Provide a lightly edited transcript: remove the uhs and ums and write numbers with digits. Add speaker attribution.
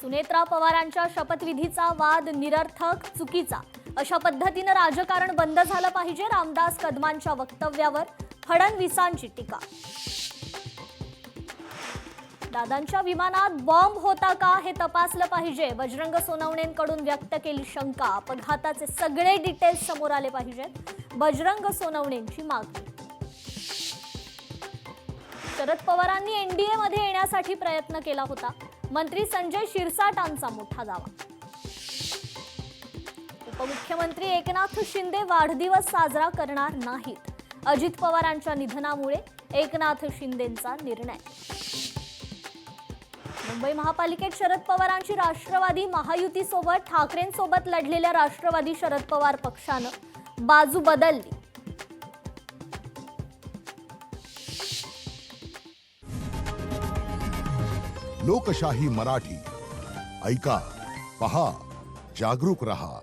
Speaker 1: सुनेत्रा पवारांच्या शपथविधीचा वाद निरर्थक, चुकीचा अशा पद्धतीने राजकारण बंद झालं पाहिजे. रामदास कदमांच्या वक्तव्यावर फडणवीसांची टीका. दादांच्या विमानात बॉम्ब होता का हे तपासलं पाहिजे. बजरंग सोनवणेंकडून व्यक्त केली शंका. अपघाताचे सगळे डिटेल्स समोर आले पाहिजेत. बजरंग सोनवणेंची मागणी. शरद पवारांनी एनडीए मध्ये येण्यासाठी प्रयत्न केला होता. मंत्री संजय शिरसाटांचा मोठा दावा. उपमुख्यमंत्री एकनाथ शिंदे वाढदिवस साजरा करणार नाहीत. अजित पवारांच्या निधनामुळे एकनाथ शिंदेंचा निर्णय. मुंबई महापालिकेत शरद पवारांची राष्ट्रवादी महायुतीसोबत ठाकरेंसोबत लढलेल्या राष्ट्रवादी शरद पवार पक्षानं बाजू बदलली.
Speaker 2: लोकशाही मराठी ऐका, पहा, जागरूक रहा.